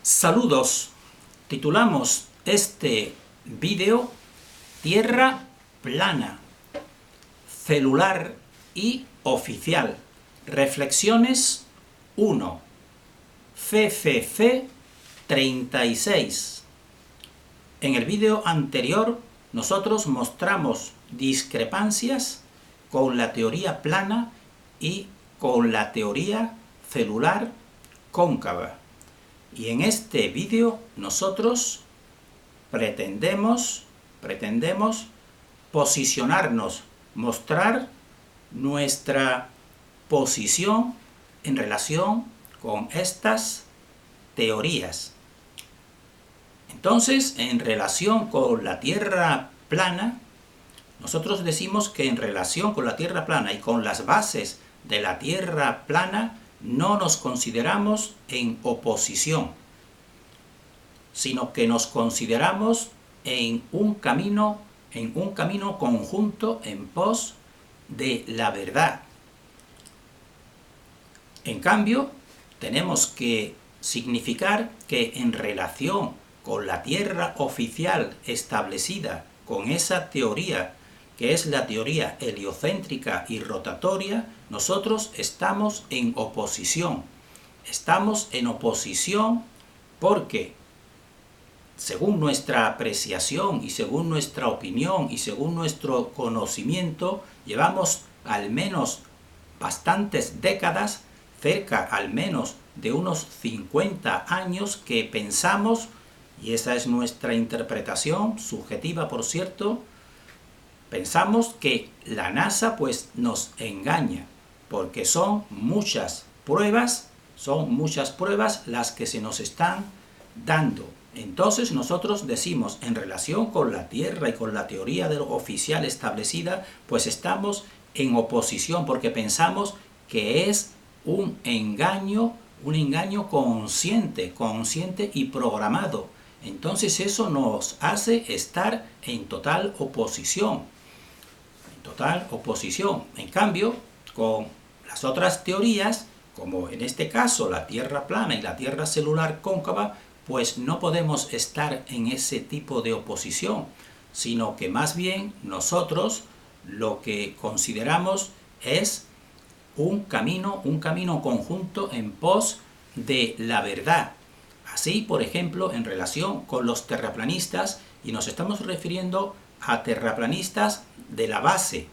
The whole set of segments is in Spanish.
Saludos. Titulamos este vídeo Tierra plana, celular y oficial. Reflexiones 1. FFF 36. En el vídeo anterior nosotros mostramos discrepancias con la teoría plana y con la teoría celular cóncava. Y en este vídeo nosotros pretendemos posicionarnos, mostrar nuestra posición en relación con estas teorías. Entonces, en relación con la Tierra plana, nosotros decimos que en relación con la Tierra plana y con las bases de la Tierra plana, no nos consideramos en oposición, sino que nos consideramos en un camino conjunto en pos de la verdad. En cambio, tenemos que significar que en relación con la Tierra oficial establecida, con esa teoría que es la teoría heliocéntrica y rotatoria, nosotros estamos en oposición. Estamos en oposición porque, según nuestra apreciación y según nuestra opinión y según nuestro conocimiento, llevamos al menos bastantes décadas, cerca al menos de unos 50 años, que pensamos, y esa es nuestra interpretación, subjetiva por cierto, pensamos que la NASA pues nos engaña, porque son muchas pruebas las que se nos están dando. Entonces nosotros decimos, en relación con la Tierra y con la teoría oficial establecida, pues estamos en oposición, porque pensamos que es un engaño consciente y programado. Entonces eso nos hace estar en total oposición. En cambio, con las otras teorías, como en este caso la Tierra plana y la Tierra celular cóncava, pues no podemos estar en ese tipo de oposición, sino que más bien nosotros lo que consideramos es un camino conjunto en pos de la verdad. Así, por ejemplo, en relación con los terraplanistas, y nos estamos refiriendo a terraplanistas de la base,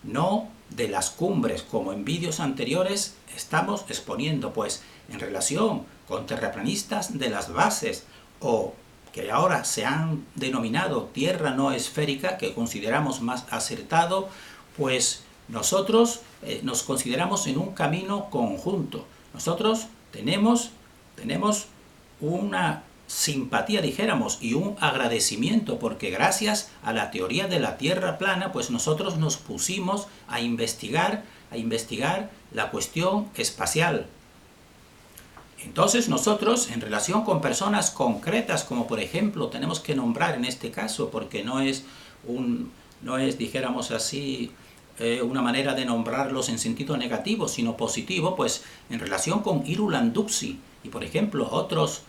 no de las cumbres, como en vídeos anteriores estamos exponiendo, pues en relación con terraplanistas de las bases, o que ahora se han denominado tierra no esférica, que consideramos más acertado, pues nosotros nos consideramos en un camino conjunto. Nosotros tenemos una simpatía, dijéramos, y un agradecimiento, porque gracias a la teoría de la Tierra plana, pues nosotros nos pusimos a investigar la cuestión espacial. Entonces nosotros, en relación con personas concretas, como por ejemplo tenemos que nombrar en este caso, porque no es dijéramos así, una manera de nombrarlos en sentido negativo, sino positivo, pues en relación con Irulan Duxi y por ejemplo otros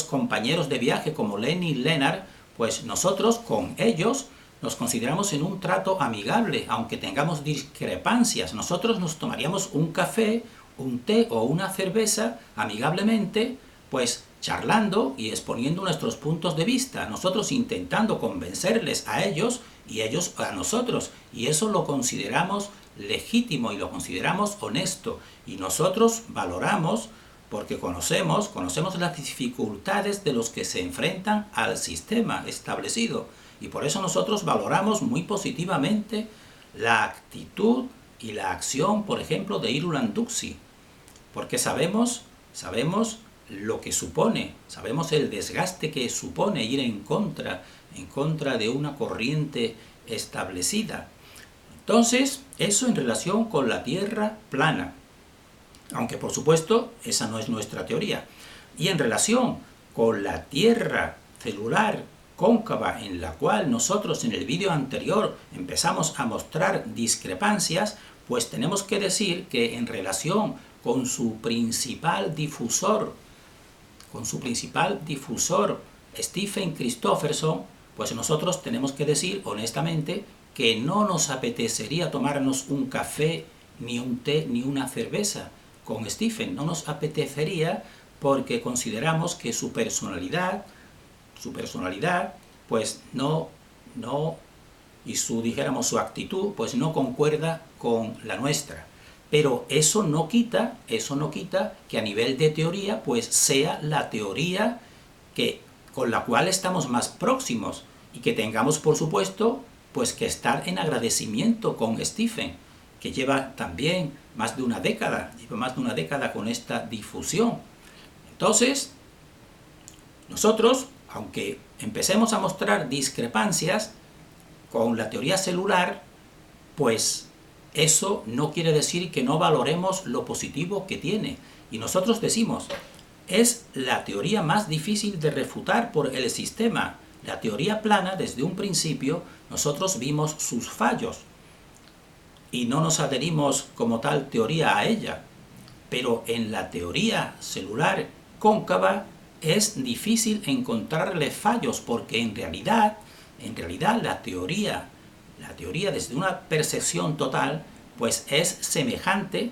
compañeros de viaje como Lenny Leonard, pues nosotros con ellos nos consideramos en un trato amigable, aunque tengamos discrepancias. Nosotros nos tomaríamos un café, un té o una cerveza amigablemente, pues charlando y exponiendo nuestros puntos de vista, nosotros intentando convencerles a ellos y ellos a nosotros, y eso lo consideramos legítimo y lo consideramos honesto, y nosotros valoramos, porque conocemos las dificultades de los que se enfrentan al sistema establecido, y por eso nosotros valoramos muy positivamente la actitud y la acción, por ejemplo, de Irulan Duxi, porque sabemos lo que supone, sabemos el desgaste que supone ir en contra de una corriente establecida. Entonces, eso en relación con la Tierra plana, aunque por supuesto esa no es nuestra teoría. Y en relación con la Tierra celular cóncava, en la cual nosotros en el vídeo anterior empezamos a mostrar discrepancias, pues tenemos que decir que en relación con su principal difusor, Stephen Christofferson, pues nosotros tenemos que decir honestamente que no nos apetecería tomarnos un café, ni un té, ni una cerveza con Stephen. No nos apetecería porque consideramos que su personalidad, pues no, y su actitud, pues no concuerda con la nuestra. Pero eso no quita que a nivel de teoría, pues sea la teoría con la cual estamos más próximos y que tengamos, por supuesto, pues que estar en agradecimiento con Stephen, que lleva también más de una década con esta difusión. Entonces, nosotros, aunque empecemos a mostrar discrepancias con la teoría celular, pues eso no quiere decir que no valoremos lo positivo que tiene. Y nosotros decimos, es la teoría más difícil de refutar por el sistema. La teoría plana, desde un principio, nosotros vimos sus fallos y no nos adherimos como tal teoría a ella. Pero en la teoría celular cóncava es difícil encontrarle fallos, porque en realidad la teoría desde una percepción total, pues es semejante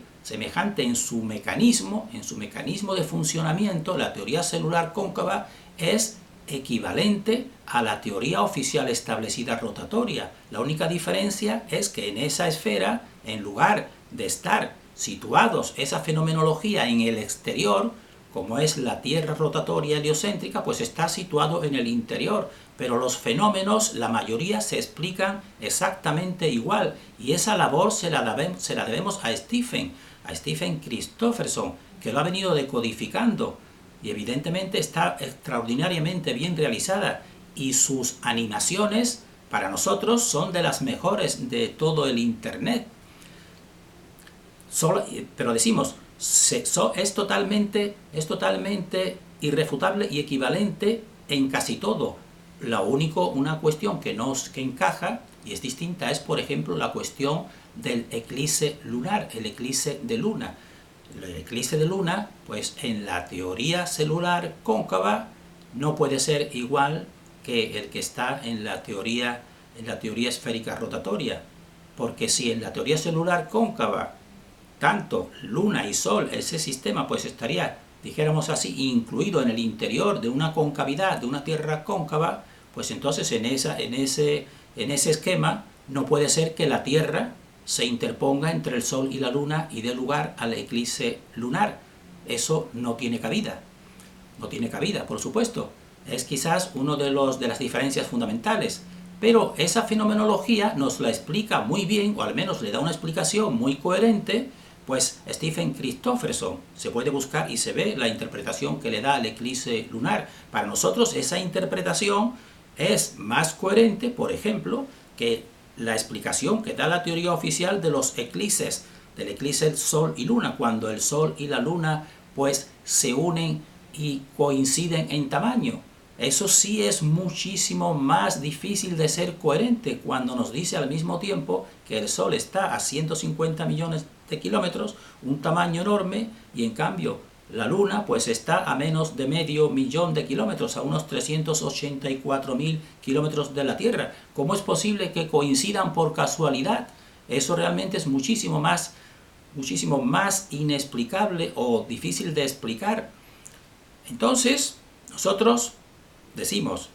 en su mecanismo de funcionamiento. La teoría celular cóncava es equivalente a la teoría oficial establecida rotatoria. La única diferencia es que en esa esfera, en lugar de estar situados esa fenomenología en el exterior, como es la Tierra rotatoria heliocéntrica, pues está situado en el interior, pero los fenómenos, la mayoría, se explican exactamente igual, y esa labor se la debemos a Stephen Christofferson, que lo ha venido decodificando, y evidentemente está extraordinariamente bien realizada, y sus animaciones para nosotros son de las mejores de todo el Internet. Pero decimos, es totalmente irrefutable y equivalente en casi todo. Una cuestión que encaja y es distinta es, por ejemplo, la cuestión del eclipse lunar, el eclipse de luna. El eclipse de luna, pues en la teoría celular cóncava no puede ser igual que el que está en la teoría esférica rotatoria, porque si en la teoría celular cóncava tanto Luna y Sol, ese sistema, pues estaría, dijéramos así, incluido en el interior de una concavidad, de una Tierra cóncava, pues entonces en ese esquema no puede ser que la Tierra se interponga entre el Sol y la Luna y dé lugar al eclipse lunar. Eso no tiene cabida. No tiene cabida, por supuesto. Es quizás uno de las diferencias fundamentales. Pero esa fenomenología nos la explica muy bien, o al menos le da una explicación muy coherente, pues Stephen Christofferson. Se puede buscar y se ve la interpretación que le da al eclipse lunar. Para nosotros esa interpretación es más coherente, por ejemplo, que la explicación que da la teoría oficial de los eclipses, del eclipse Sol y Luna, cuando el Sol y la Luna pues se unen y coinciden en tamaño. Eso sí es muchísimo más difícil de ser coherente cuando nos dice al mismo tiempo que el Sol está a 150 millones de kilómetros, un tamaño enorme, y en cambio la Luna pues está a menos de medio millón de kilómetros, a unos 384.000 kilómetros de la Tierra. ¿Cómo es posible que coincidan por casualidad? Eso realmente es muchísimo más inexplicable o difícil de explicar. Entonces, nosotros decimos,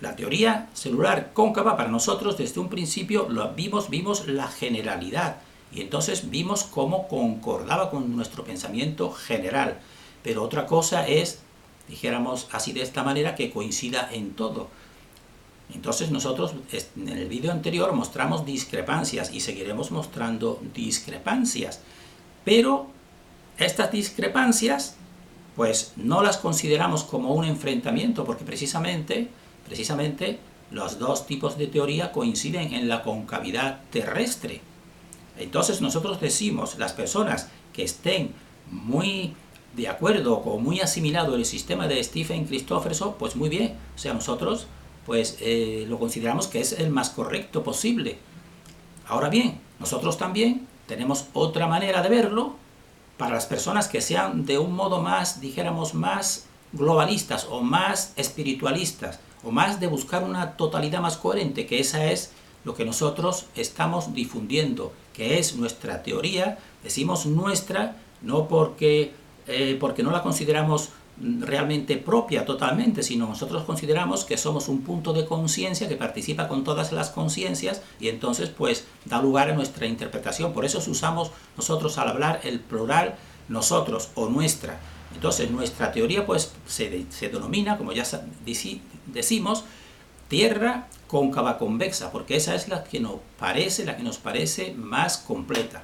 la teoría celular cóncava para nosotros desde un principio vimos la generalidad, y entonces vimos cómo concordaba con nuestro pensamiento general. Pero otra cosa es, dijéramos así de esta manera, que coincida en todo. Entonces nosotros en el vídeo anterior mostramos discrepancias y seguiremos mostrando discrepancias. Pero estas discrepancias pues no las consideramos como un enfrentamiento, porque precisamente los dos tipos de teoría coinciden en la concavidad terrestre. Entonces nosotros decimos, las personas que estén muy de acuerdo o muy asimilado el sistema de Stephen Christofferson, pues muy bien, o sea, nosotros pues lo consideramos que es el más correcto posible. Ahora bien, nosotros también tenemos otra manera de verlo para las personas que sean de un modo más, dijéramos, más globalistas o más espiritualistas o más de buscar una totalidad más coherente, que esa es lo que nosotros estamos difundiendo, que es nuestra teoría. Decimos nuestra no porque no la consideramos realmente propia totalmente, sino nosotros consideramos que somos un punto de conciencia que participa con todas las conciencias y entonces pues da lugar a nuestra interpretación. Por eso usamos nosotros al hablar el plural nosotros o nuestra. Entonces nuestra teoría pues se denomina, como ya decimos, tierra cóncava convexa, porque esa es la que nos parece más completa.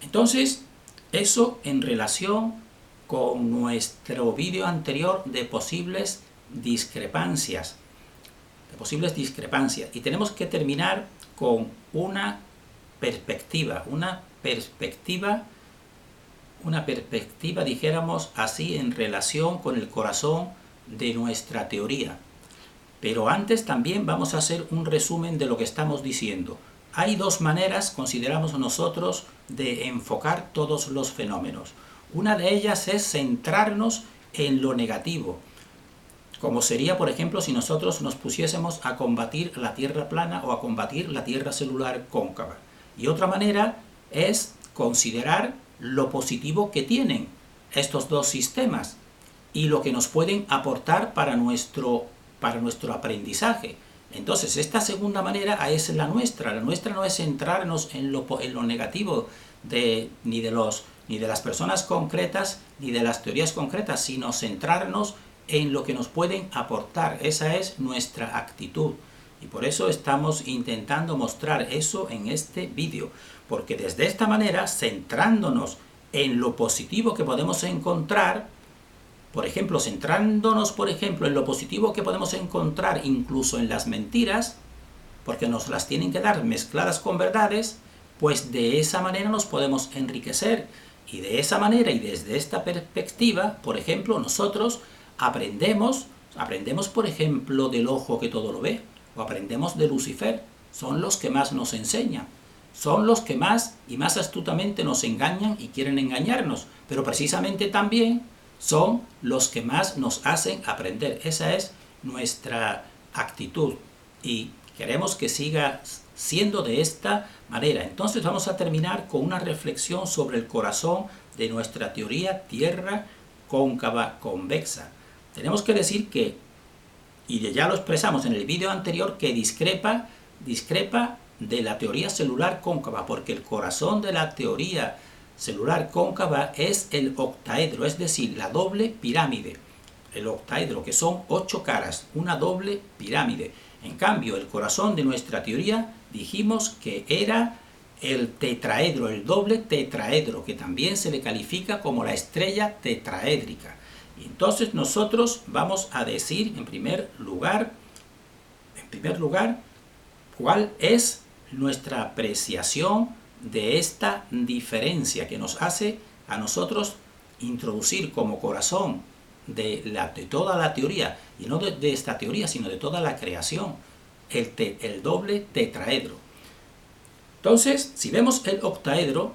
Entonces, eso en relación con nuestro vídeo anterior de posibles discrepancias. Y tenemos que terminar con una perspectiva, dijéramos así, en relación con el corazón de nuestra teoría. Pero antes también vamos a hacer un resumen de lo que estamos diciendo. Hay dos maneras, consideramos nosotros, de enfocar todos los fenómenos. Una de ellas es centrarnos en lo negativo, como sería, por ejemplo, si nosotros nos pusiésemos a combatir la Tierra plana o a combatir la Tierra celular cóncava. Y otra manera es considerar lo positivo que tienen estos dos sistemas y lo que nos pueden aportar para nuestro aprendizaje. Entonces, esta segunda manera es la nuestra. La nuestra no es centrarnos en lo negativo ni de las personas concretas, ni de las teorías concretas, sino centrarnos en lo que nos pueden aportar. Esa es nuestra actitud. Y por eso estamos intentando mostrar eso en este vídeo. Porque desde esta manera, centrándonos en lo positivo que podemos encontrar, centrándonos en lo positivo que podemos encontrar incluso en las mentiras, porque nos las tienen que dar mezcladas con verdades, pues de esa manera nos podemos enriquecer. Y de esa manera y desde esta perspectiva, por ejemplo, nosotros aprendemos, por ejemplo, del ojo que todo lo ve, o aprendemos de Lucifer. Son los que más nos enseñan. Son los que más y más astutamente nos engañan y quieren engañarnos. Pero precisamente también son los que más nos hacen aprender. Esa es nuestra actitud y queremos que siga siendo de esta manera. Entonces vamos a terminar con una reflexión sobre el corazón de nuestra teoría tierra cóncava convexa. Tenemos que decir que, y ya lo expresamos en el vídeo anterior, que discrepa de la teoría celular cóncava, porque el corazón de la teoría celular cóncava es el octaedro, es decir, la doble pirámide. El octaedro, que son 8 caras, una doble pirámide. En cambio, el corazón de nuestra teoría dijimos que era el tetraedro, el doble tetraedro, que también se le califica como la estrella tetraédrica. Y entonces nosotros vamos a decir en primer lugar, cuál es nuestra apreciación de esta diferencia que nos hace a nosotros introducir como corazón de toda la teoría, y no de esta teoría, sino de toda la creación, el doble tetraedro. Entonces, si vemos el octaedro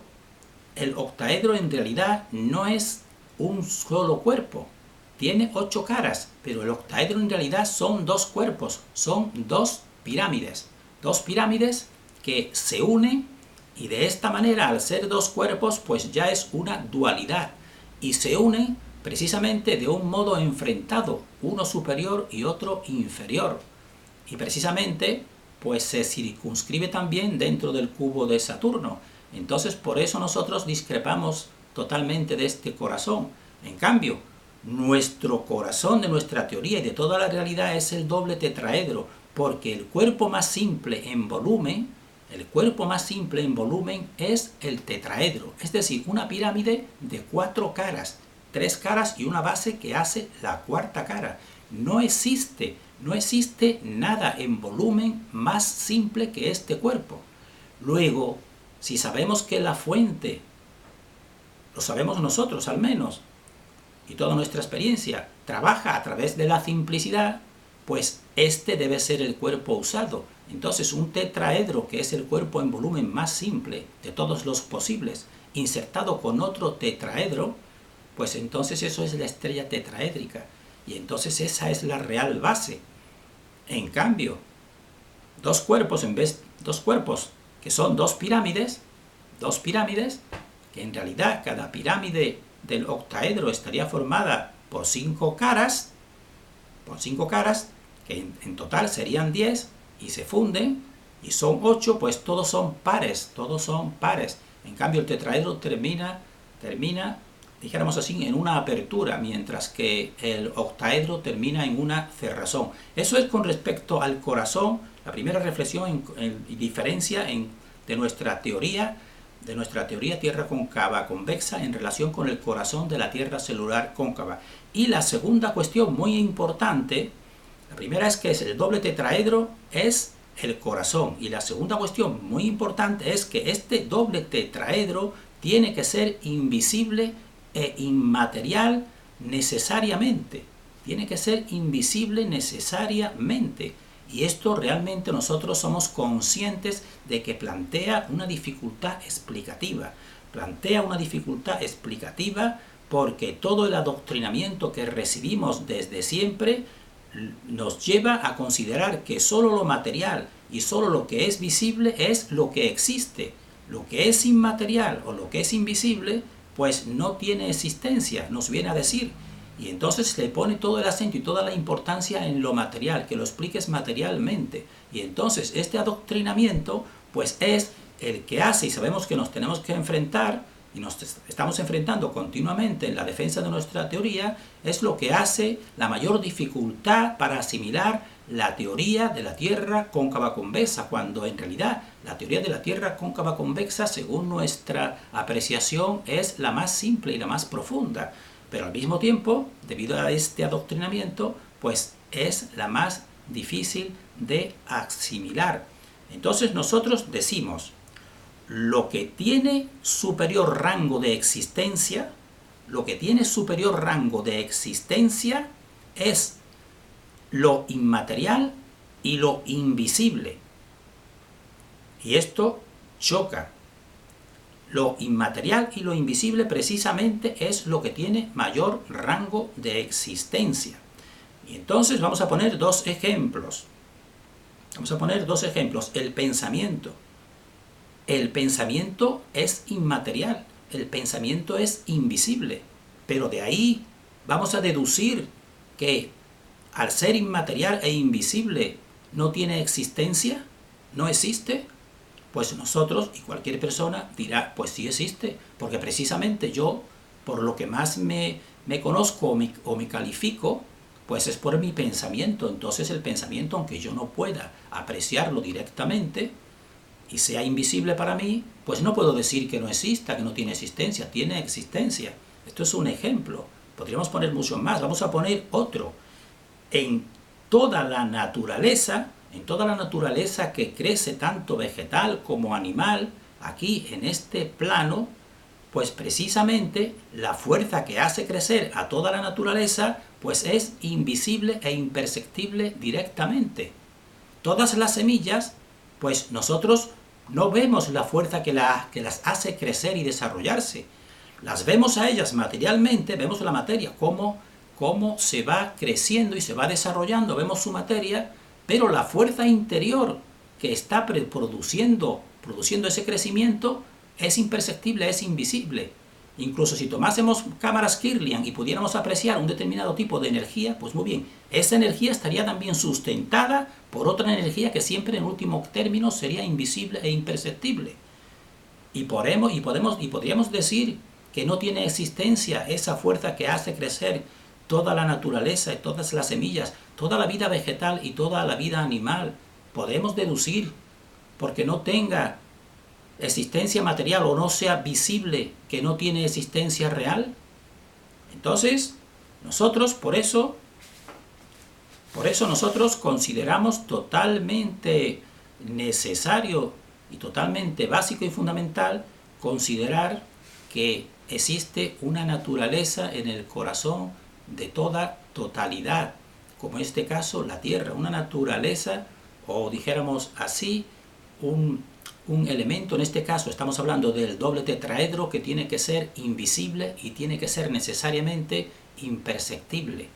en realidad no es un solo cuerpo, tiene 8 caras, pero el octaedro en realidad son 2 cuerpos, son 2 pirámides que se unen, y de esta manera, al ser 2 cuerpos, pues ya es una dualidad, y se unen precisamente de un modo enfrentado, uno superior y otro inferior, y precisamente pues se circunscribe también dentro del cubo de Saturno. Entonces por eso nosotros discrepamos totalmente de este corazón. En cambio, nuestro corazón de nuestra teoría y de toda la realidad es el doble tetraedro, porque el cuerpo más simple en volumen es el tetraedro, es decir, una pirámide de 4 caras, 3 caras y una base que hace la 4ª cara. No existe nada en volumen más simple que este cuerpo. Luego, si sabemos que la fuente, lo sabemos nosotros al menos, y toda nuestra experiencia trabaja a través de la simplicidad, pues este debe ser el cuerpo usado. Entonces un tetraedro, que es el cuerpo en volumen más simple de todos los posibles, insertado con otro tetraedro, pues entonces eso es la estrella tetraédrica. Y entonces esa es la real base. En cambio, dos cuerpos que son dos pirámides, que en realidad cada pirámide del octaedro estaría formada por 5 caras, que en total serían 10, y se funden, y son 8, pues todos son pares. En cambio el tetraedro termina, dijéramos así, en una apertura, mientras que el octaedro termina en una cerrazón. Eso es con respecto al corazón, la primera reflexión y diferencia de nuestra teoría Tierra cóncava convexa en relación con el corazón de la Tierra celular cóncava. Y la segunda cuestión muy importante, la primera es que el doble tetraedro es el corazón, y la segunda cuestión muy importante es que este doble tetraedro tiene que ser invisible e inmaterial necesariamente. Y esto realmente nosotros somos conscientes de que plantea una dificultad explicativa. Porque todo el adoctrinamiento que recibimos desde siempre nos lleva a considerar que solo lo material y solo lo que es visible es lo que existe. Lo que es inmaterial o lo que es invisible, pues no tiene existencia, nos viene a decir. Y entonces le pone todo el acento y toda la importancia en lo material, que lo expliques materialmente. Y entonces este adoctrinamiento pues es el que hace, y sabemos que nos tenemos que enfrentar, y nos estamos enfrentando continuamente en la defensa de nuestra teoría, es lo que hace la mayor dificultad para asimilar la teoría de la Tierra cóncava convexa, cuando en realidad la teoría de la Tierra cóncava convexa, según nuestra apreciación, es la más simple y la más profunda. Pero al mismo tiempo, debido a este adoctrinamiento, pues es la más difícil de asimilar. Entonces nosotros decimos, lo que tiene superior rango de existencia, es lo inmaterial y lo invisible. Y esto choca. Lo inmaterial y lo invisible precisamente es lo que tiene mayor rango de existencia. Y entonces vamos a poner dos ejemplos. El pensamiento. El pensamiento es inmaterial, el pensamiento es invisible. Pero de ahí vamos a deducir que al ser inmaterial e invisible no tiene existencia, no existe. Pues nosotros y cualquier persona dirá, pues sí existe, porque precisamente yo, por lo que más me conozco o me califico, pues es por mi pensamiento. Entonces el pensamiento, aunque yo no pueda apreciarlo directamente y sea invisible para mí, pues no puedo decir que no exista, que no tiene existencia, tiene existencia. Esto es un ejemplo. Podríamos poner muchos más, vamos a poner otro. En toda la naturaleza que crece tanto vegetal como animal, aquí en este plano, pues precisamente la fuerza que hace crecer a toda la naturaleza, pues es invisible e imperceptible directamente. Todas las semillas, pues nosotros no vemos la fuerza que las hace crecer y desarrollarse. Las vemos a ellas materialmente, vemos la materia, cómo se va creciendo y se va desarrollando, vemos su materia, pero la fuerza interior que está produciendo ese crecimiento es imperceptible, es invisible. Incluso si tomásemos cámaras Kirlian y pudiéramos apreciar un determinado tipo de energía, pues muy bien, esa energía estaría también sustentada por otra energía que siempre en último término sería invisible e imperceptible. Y podríamos decir que no tiene existencia esa fuerza que hace crecer toda la naturaleza y todas las semillas, toda la vida vegetal y toda la vida animal. Podemos deducir, porque no tenga existencia material o no sea visible, que no tiene existencia real. Entonces, nosotros por eso nosotros consideramos totalmente necesario y totalmente básico y fundamental considerar que existe una naturaleza en el corazón de toda totalidad. como en este caso la Tierra, una naturaleza, o dijéramos así, un elemento, en este caso estamos hablando del doble tetraedro, que tiene que ser invisible y tiene que ser necesariamente imperceptible.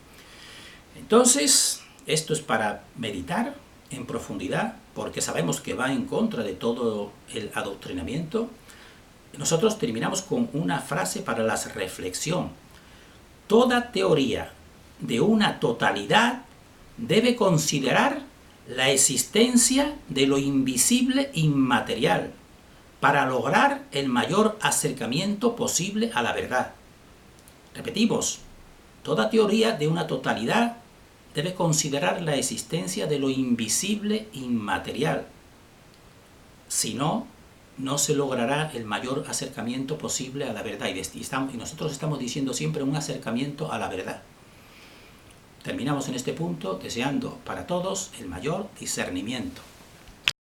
Entonces, esto es para meditar en profundidad, porque sabemos que va en contra de todo el adoctrinamiento. Nosotros terminamos con una frase para la reflexión. Toda teoría de una totalidad debe considerar la existencia de lo invisible inmaterial para lograr el mayor acercamiento posible a la verdad. Repetimos, toda teoría de una totalidad debe considerar la existencia de lo invisible inmaterial. Si no, no se logrará el mayor acercamiento posible a la verdad. Y nosotros estamos diciendo siempre un acercamiento a la verdad. Terminamos en este punto deseando para todos el mayor discernimiento.